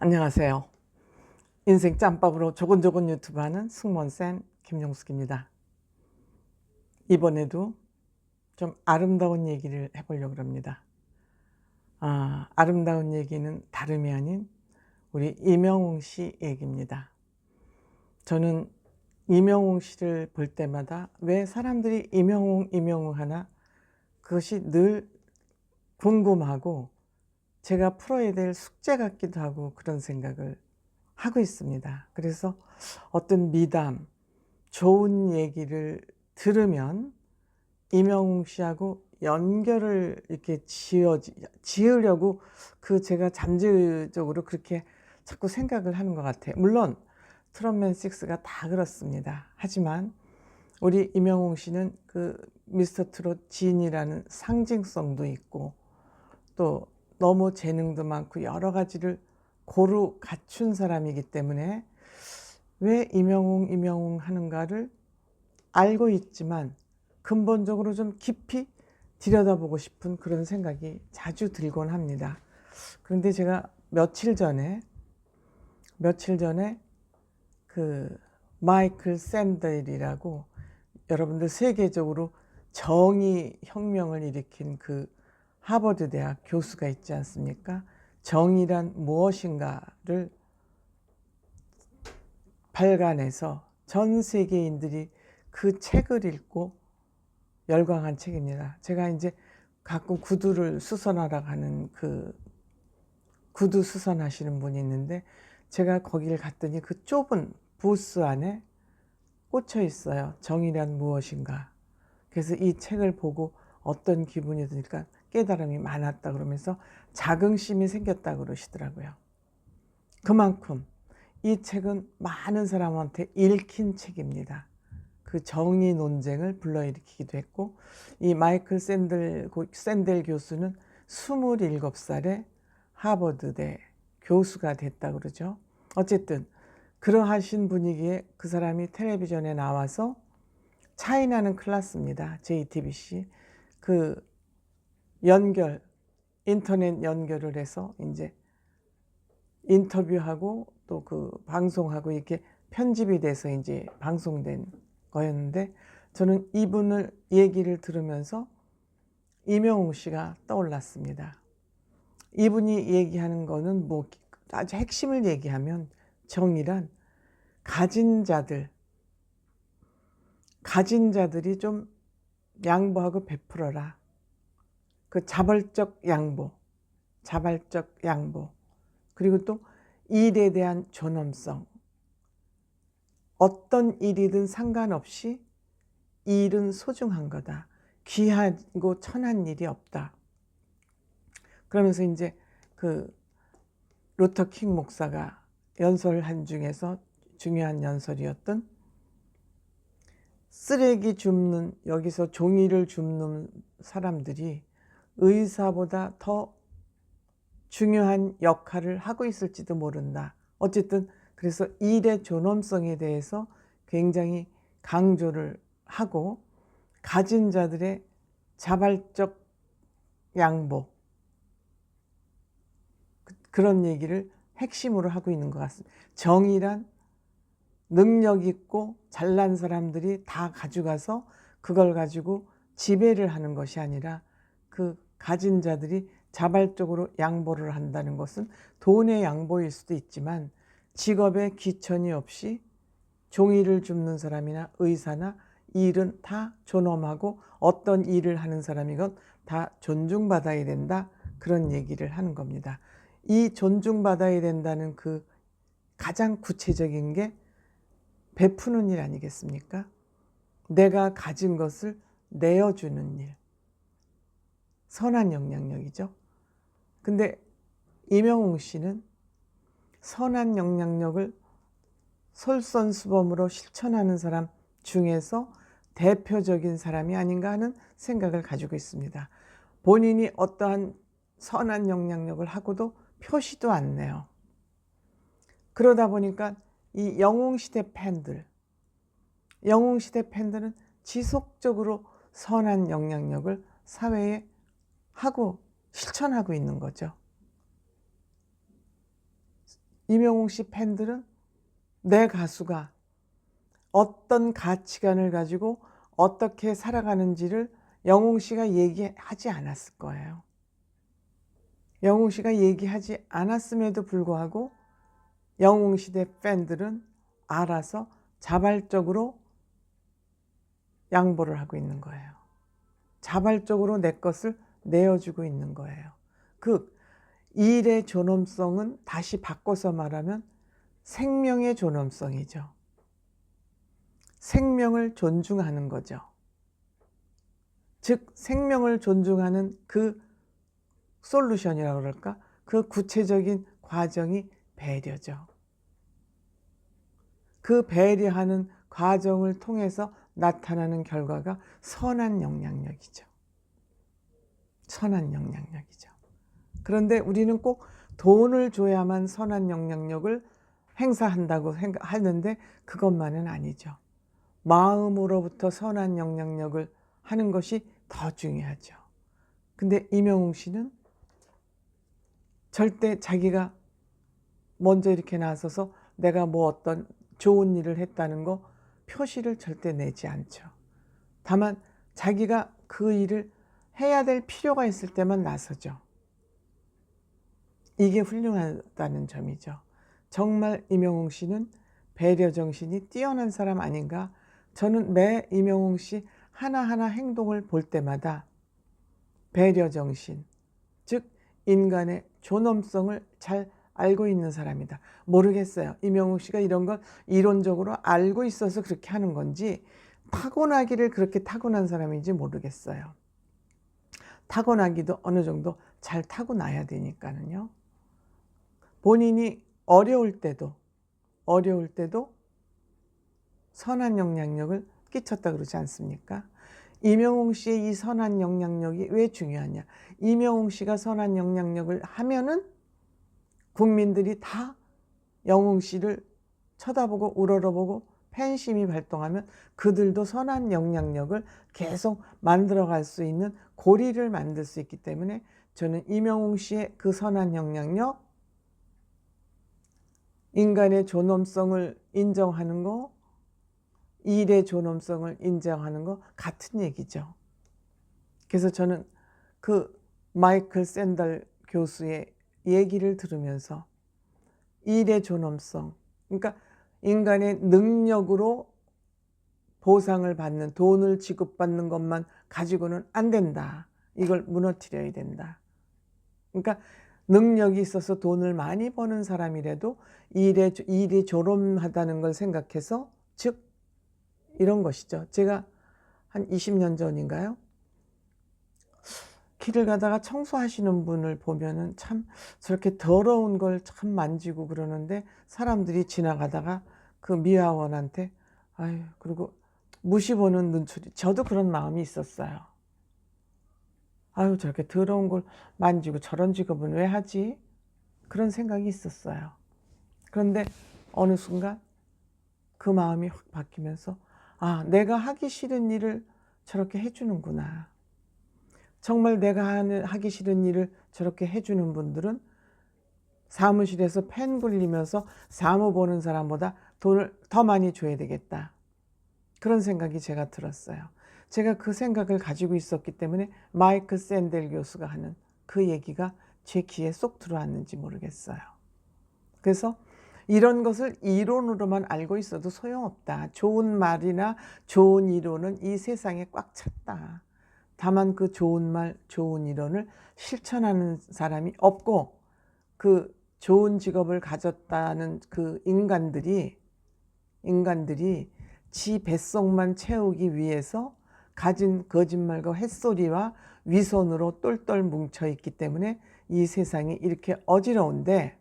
안녕하세요. 인생 짬밥으로 조곤조곤 유튜브 하는 승무원쌤 김용숙입니다. 이번에도 좀 아름다운 얘기를 해보려고 합니다. 아름다운 얘기는 다름이 아닌 우리 임영웅 씨 얘기입니다. 저는 임영웅 씨를 볼 때마다 왜 사람들이 임영웅 하나, 그것이 늘 궁금하고 제가 풀어야 될 숙제 같기도 하고 그런 생각을 하고 있습니다. 그래서 어떤 미담, 좋은 얘기를 들으면 임영웅 씨하고 연결을 이렇게 지으려고 제가 잠재적으로 그렇게 자꾸 생각을 하는 것 같아요. 물론 트롯맨 6가 다 그렇습니다. 하지만 우리 임영웅 씨는 미스터 트롯 진이라는 상징성도 있고 또 너무 재능도 많고 여러 가지를 고루 갖춘 사람이기 때문에 왜 임영웅 하는가를 알고 있지만 근본적으로 좀 깊이 들여다보고 싶은 그런 생각이 자주 들곤 합니다. 그런데 제가 며칠 전에 마이클 샌델이라고, 여러분들 세계적으로 정의 혁명을 일으킨 하버드 대학 교수가 있지 않습니까? 정의란 무엇인가를 발간해서 전 세계인들이 그 책을 읽고 열광한 책입니다. 제가 이제 가끔 구두를 수선하러 가는 구두 수선하시는 분이 있는데 제가 거기를 갔더니 그 좁은 부스 안에 꽂혀 있어요. 정의란 무엇인가. 그래서 이 책을 보고 어떤 기분이 드니까 깨달음이 많았다 그러면서 자긍심이 생겼다 그러시더라고요. 그만큼 이 책은 많은 사람한테 읽힌 책입니다. 그 정의 논쟁을 불러일으키기도 했고, 이 마이클 샌델 교수는 27살에 하버드대 교수가 됐다 그러죠. 어쨌든 그러하신 분위기에 그 사람이 텔레비전에 나와서 차이나는 클라스입니다. JTBC 인터넷 연결을 해서 이제 인터뷰하고 또 방송하고 이렇게 편집이 돼서 이제 방송된 거였는데, 저는 이분을 얘기를 들으면서 임영웅 씨가 떠올랐습니다. 이분이 얘기하는 거는 아주 핵심을 얘기하면 정의란 가진 자들이 좀 양보하고 베풀어라. 자발적 양보. 그리고 또 일에 대한 존엄성. 어떤 일이든 상관없이 일은 소중한 거다. 귀하고 천한 일이 없다. 그러면서 이제 루터 킹 목사가 연설한 중에서 중요한 연설이었던 쓰레기 줍는, 여기서 종이를 줍는 사람들이 의사보다 더 중요한 역할을 하고 있을지도 모른다. 어쨌든 그래서 일의 존엄성에 대해서 굉장히 강조를 하고 가진 자들의 자발적 양보, 그런 얘기를 핵심으로 하고 있는 것 같습니다. 정의란 능력 있고 잘난 사람들이 다 가져가서 그걸 가지고 지배를 하는 것이 아니라 가진 자들이 자발적으로 양보를 한다는 것은 돈의 양보일 수도 있지만 직업에 귀천이 없이 종이를 줍는 사람이나 의사나 일은 다 존엄하고 어떤 일을 하는 사람이건 다 존중받아야 된다, 그런 얘기를 하는 겁니다. 이 존중받아야 된다는 가장 구체적인 게 베푸는 일 아니겠습니까? 내가 가진 것을 내어주는 일, 선한 영향력이죠. 근데 임영웅 씨는 선한 영향력을 솔선수범으로 실천하는 사람 중에서 대표적인 사람이 아닌가 하는 생각을 가지고 있습니다. 본인이 어떠한 선한 영향력을 하고도 표시도 안 내요. 그러다 보니까 이 영웅시대 팬들은 지속적으로 선한 영향력을 사회에 실천하고 있는 거죠. 임영웅 씨 팬들은 내 가수가 어떤 가치관을 가지고 어떻게 살아가는지를 영웅 씨가 얘기하지 않았을 거예요. 영웅 씨가 얘기하지 않았음에도 불구하고 영웅 시대 팬들은 알아서 자발적으로 양보를 하고 있는 거예요. 자발적으로 내 것을 내어주고 있는 거예요. 그 일의 존엄성은 다시 바꿔서 말하면 생명의 존엄성이죠. 생명을 존중하는 거죠. 즉 생명을 존중하는 그 솔루션이라고 그럴까? 그 구체적인 과정이 배려죠. 그 배려하는 과정을 통해서 나타나는 결과가 선한 영향력이죠. 선한 영향력이죠. 그런데 우리는 꼭 돈을 줘야만 선한 영향력을 행사한다고 하는데 그것만은 아니죠. 마음으로부터 선한 영향력을 하는 것이 더 중요하죠. 근데 임영웅 씨는 절대 자기가 먼저 이렇게 나서서 내가 뭐 어떤 좋은 일을 했다는 거 표시를 절대 내지 않죠. 다만 자기가 그 일을 해야 될 필요가 있을 때만 나서죠. 이게 훌륭하다는 점이죠. 정말 임영웅 씨는 배려 정신이 뛰어난 사람 아닌가? 저는 매 임영웅 씨 하나하나 행동을 볼 때마다 배려 정신, 즉 인간의 존엄성을 잘 알고 있는 사람이다. 모르겠어요. 임영웅 씨가 이런 걸 이론적으로 알고 있어서 그렇게 하는 건지 타고나기를 그렇게 타고난 사람인지 모르겠어요. 타고나기도 어느 정도 잘 타고나야 되니까는요. 본인이 어려울 때도 선한 영향력을 끼쳤다 그러지 않습니까? 임영웅 씨의 이 선한 영향력이 왜 중요하냐? 임영웅 씨가 선한 영향력을 하면은 국민들이 다 영웅 씨를 쳐다보고 우러러보고 팬심이 발동하면 그들도 선한 영향력을 계속 만들어갈 수 있는 고리를 만들 수 있기 때문에 저는 임영웅 씨의 그 선한 영향력, 인간의 존엄성을 인정하는 거, 일의 존엄성을 인정하는 거 같은 얘기죠. 그래서 저는 그 마이클 샌델 교수의 얘기를 들으면서 일의 존엄성, 그러니까 인간의 능력으로 보상을 받는, 돈을 지급받는 것만 가지고는 안 된다. 이걸 무너뜨려야 된다. 그러니까 능력이 있어서 돈을 많이 버는 사람이라도 일이 존엄하다는 걸 생각해서, 즉 이런 것이죠. 제가 한 20년 전인가요? 길을 가다가 청소하시는 분을 보면은 참 저렇게 더러운 걸 참 만지고 그러는데 사람들이 지나가다가 그 미화원한테 아유, 그리고 무시 보는 눈초리, 저도 그런 마음이 있었어요. 아유, 저렇게 더러운 걸 만지고 저런 직업은 왜 하지? 그런 생각이 있었어요. 그런데 어느 순간 그 마음이 확 바뀌면서 아, 내가 하기 싫은 일을 저렇게 해주는구나. 정말 내가 하기 싫은 일을 저렇게 해주는 분들은 사무실에서 펜 굴리면서 사무 보는 사람보다 돈을 더 많이 줘야 되겠다. 그런 생각이 제가 들었어요. 제가 그 생각을 가지고 있었기 때문에 마이클 샌델 교수가 하는 그 얘기가 제 귀에 쏙 들어왔는지 모르겠어요. 그래서 이런 것을 이론으로만 알고 있어도 소용없다. 좋은 말이나 좋은 이론은 이 세상에 꽉 찼다. 다만 그 좋은 말, 좋은 이론을 실천하는 사람이 없고 그 좋은 직업을 가졌다는 그 인간들이 지 뱃속만 채우기 위해서 가진 거짓말과 햇소리와 위선으로 똘똘 뭉쳐있기 때문에 이 세상이 이렇게 어지러운데,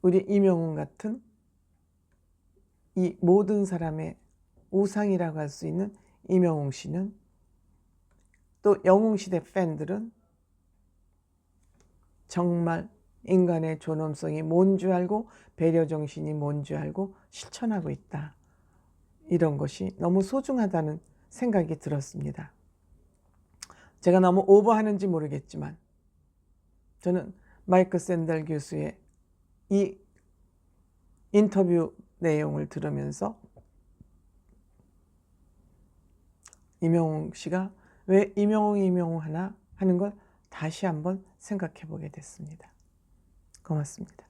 우리 임영웅 같은 이 모든 사람의 우상이라고 할 수 있는 임영웅 씨는, 또 영웅시대 팬들은 정말 인간의 존엄성이 뭔 줄 알고 배려정신이 뭔 줄 알고 실천하고 있다. 이런 것이 너무 소중하다는 생각이 들었습니다. 제가 너무 오버하는지 모르겠지만 저는 마이크 샌델 교수의 이 인터뷰 내용을 들으면서 임영웅 씨가 왜 임영웅 하나 하는 걸 다시 한번 생각해 보게 됐습니다. 고맙습니다.